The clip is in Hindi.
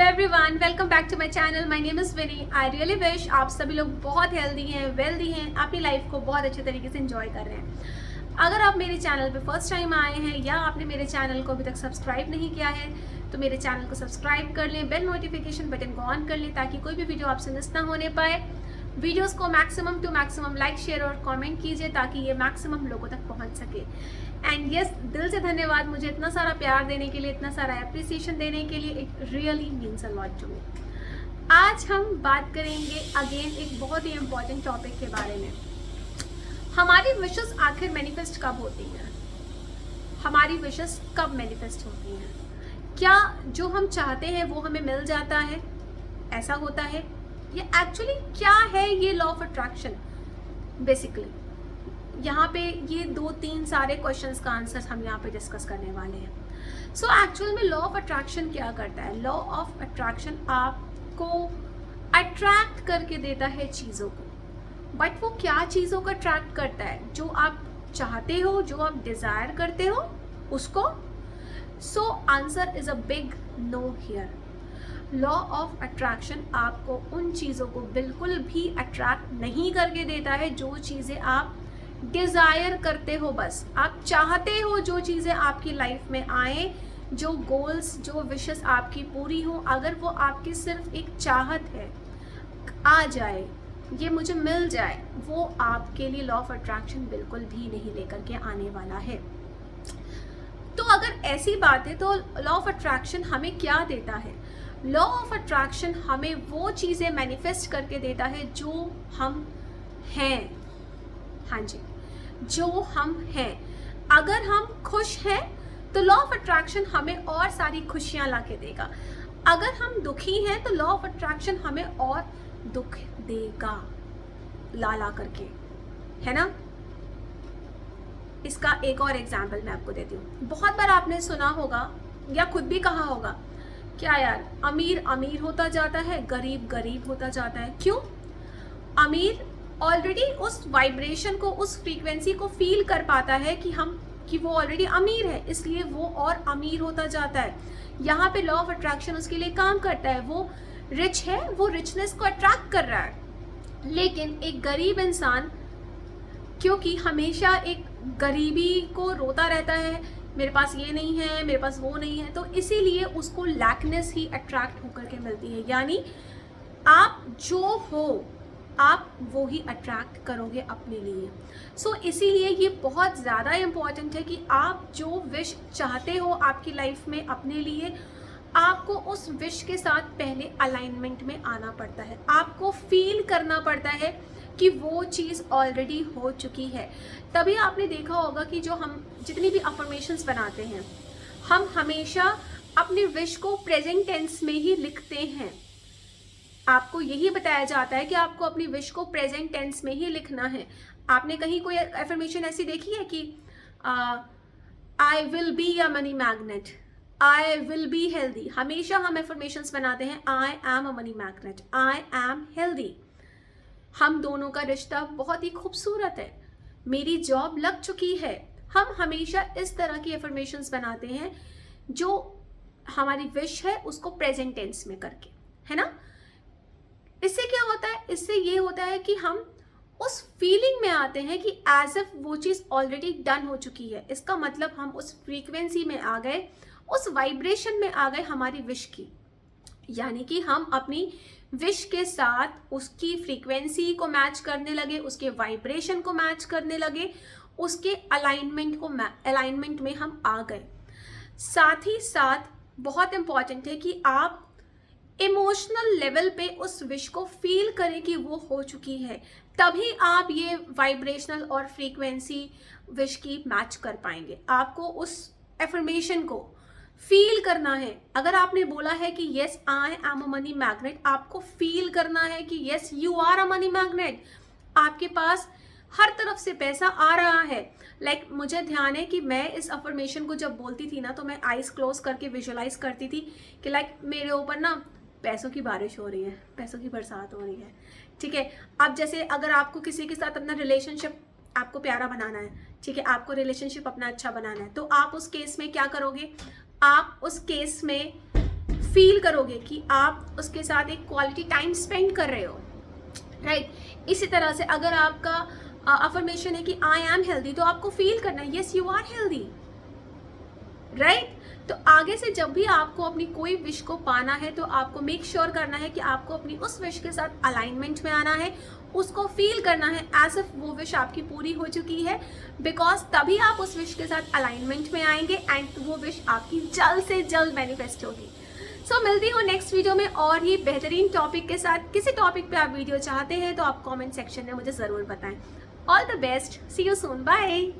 Hello everyone, welcome back to my channel. My name is Vinni. I really wish आप सभी लोग बहुत हेल्दी हैं, वेल्दी हैं, अपनी लाइफ को बहुत अच्छे तरीके से एंजॉय कर रहे हैं। अगर आप मेरे चैनल पे फर्स्ट टाइम आए हैं या आपने मेरे चैनल को अभी तक सब्सक्राइब नहीं किया है तो मेरे चैनल को सब्सक्राइब कर लें, बेल नोटिफिकेशन बटन को ऑन कर लें ताकि कोई भी वीडियो आपसे मिस ना होने पाए। वीडियोस को maximum to maximum like, share और कमेंट कीजिए ताकि ये मैक्सिमम लोगों तक पहुंच सके। एंड यस, दिल से धन्यवाद मुझे इतना सारा प्यार देने के लिए, इतना सारा अप्रिसिएशन देने के लिए। It really means a lot to me. आज हम बात करेंगे अगेन एक बहुत ही इम्पोर्टेंट टॉपिक के बारे में। हमारी विशेस आखिर मैनिफेस्ट कब होती हैं? हमारी विशेस कब मैनिफेस्ट होती हैं? क्या जो हम चाहते हैं वो हमें मिल जाता है? ऐसा होता है? ये एक्चुअली क्या है ये लॉ ऑफ अट्रैक्शन? बेसिकली यहाँ पे ये 2-3 सारे क्वेश्चंस का आंसर हम यहाँ पे डिस्कस करने वाले हैं। सो एक्चुअल में लॉ ऑफ अट्रैक्शन क्या करता है? लॉ ऑफ अट्रैक्शन आपको अट्रैक्ट करके देता है चीज़ों को, बट वो क्या चीज़ों को अट्रैक्ट करता है? जो आप चाहते हो, जो आप डिज़ायर करते हो उसको। So answer is a big no here. Law of attraction आपको उन चीज़ों को बिल्कुल भी अट्रैक्ट नहीं करके देता है जो चीज़ें आप डिज़ायर करते हो। बस आप चाहते हो जो चीज़ें आपकी लाइफ में आए, जो गोल्स, जो विशेस आपकी पूरी हो, अगर वो आपकी सिर्फ एक चाहत है, आ जाए, ये मुझे मिल जाए, वो आपके लिए लॉ ऑफ अट्रैक्शन बिल्कुल भी नहीं लेकर के आने वाला है। तो अगर ऐसी बात है तो लॉ ऑफ अट्रैक्शन हमें क्या देता है? लॉ ऑफ अट्रैक्शन हमें वो चीज़ें मैनिफेस्ट करके देता है जो हम हैं। हाँ जी, जो हम हैं। अगर हम खुश हैं तो लॉ ऑफ अट्रैक्शन हमें और सारी खुशियां ला के देगा। अगर हम दुखी हैं तो लॉ ऑफ अट्रैक्शन हमें और दुख देगा ला करके, है ना? इसका एक और एग्जाम्पल मैं आपको देती हूँ। बहुत बार आपने सुना होगा या खुद भी कहा होगा, क्या यार, अमीर अमीर होता जाता है, गरीब गरीब होता जाता है। क्यों? अमीर ऑलरेडी उस वाइब्रेशन को, उस फ्रीक्वेंसी को फील कर पाता है कि वो ऑलरेडी अमीर है, इसलिए वो और अमीर होता जाता है। यहाँ पे लॉ ऑफ अट्रैक्शन उसके लिए काम करता है। वो रिच है, वो रिचनेस को अट्रैक्ट कर रहा है। लेकिन एक गरीब इंसान, क्योंकि हमेशा एक गरीबी को रोता रहता है, मेरे पास ये नहीं है, मेरे पास वो नहीं है, तो इसीलिए उसको लैकनेस ही अट्रैक्ट होकर के मिलती है। यानी आप जो हो आप वो ही अट्रैक्ट करोगे अपने लिए। सो इसीलिए ये बहुत ज़्यादा इम्पॉर्टेंट है कि आप जो विश चाहते हो आपकी लाइफ में अपने लिए, आपको उस विश के साथ पहले अलाइनमेंट में आना पड़ता है। आपको फील करना पड़ता है कि वो चीज़ ऑलरेडी हो चुकी है। तभी आपने देखा होगा कि जो हम जितनी भी अफर्मेशंस बनाते हैं, हम हमेशा अपने विश को प्रेजेंट टेंस में ही लिखते हैं। आपको यही बताया जाता है कि आपको अपनी विश को प्रेजेंट टेंस में ही लिखना है। आपने कहीं कोई एफर्मेशन ऐसी देखी है कि I will be a money magnet, I will be healthy? हमेशा हम एफर्मेशंस बनाते हैं आई am a money magnet, I am healthy. हम दोनों का रिश्ता बहुत ही खूबसूरत है, मेरी जॉब लग चुकी है। हम हमेशा इस तरह की एफर्मेशंस बनाते हैं जो हमारी विश है उसको प्रेजेंट टेंस में करके, है ना? इससे क्या होता है? इससे ये होता है कि हम उस फीलिंग में आते हैं कि एज इफ वो चीज़ ऑलरेडी डन हो चुकी है। इसका मतलब हम उस फ्रीक्वेंसी में आ गए, उस वाइब्रेशन में आ गए हमारी विश की। यानी कि हम अपनी विश के साथ उसकी फ्रीक्वेंसी को मैच करने लगे, उसके वाइब्रेशन को मैच करने लगे, उसके अलाइनमेंट में हम आ गए। साथ ही साथ बहुत इम्पॉर्टेंट है कि आप इमोशनल लेवल पे उस विश को फील करें कि वो हो चुकी है, तभी आप ये वाइब्रेशनल और फ्रीक्वेंसी विश की मैच कर पाएंगे। आपको उस एफर्मेशन को फील करना है। अगर आपने बोला है कि yes I am a money magnet, आपको फील करना है कि yes you are a money magnet. आपके पास हर तरफ से पैसा आ रहा है। लाइक मुझे ध्यान है कि मैं इस अफर्मेशन को जब बोलती थी ना, तो मैं आइज क्लोज करके विजुअलाइज करती थी कि लाइक मेरे ऊपर ना पैसों की बारिश हो रही है, पैसों की बरसात हो रही है। ठीक है, अब जैसे अगर आपको किसी के साथ अपना रिलेशनशिप आपको प्यारा बनाना है, ठीक है, आपको रिलेशनशिप अपना अच्छा बनाना है, तो आप उस केस में क्या करोगे? आप उस केस में फील करोगे कि आप उसके साथ एक क्वालिटी टाइम स्पेंड कर रहे हो, राइट। इसी तरह से अगर आपका अफर्मेशन है कि आई एम हेल्दी, तो आपको फील करना है yes you are healthy, right. तो आगे से जब भी आपको अपनी कोई विश को पाना है तो आपको मेक श्योर करना है कि आपको अपनी उस विश के साथ अलाइनमेंट में आना है, उसको फील करना है एज इफ वो विश आपकी पूरी हो चुकी है, बिकॉज तभी आप उस विश के साथ अलाइनमेंट में आएंगे एंड वो विश आपकी जल्द से जल्द मैनिफेस्ट होगी। सो मिलती हूँ नेक्स्ट वीडियो में और ही बेहतरीन टॉपिक के साथ। किसी टॉपिक पे आप वीडियो चाहते हैं तो आप कमेंट सेक्शन में मुझे ज़रूर बताएं। All the best, see you soon, bye.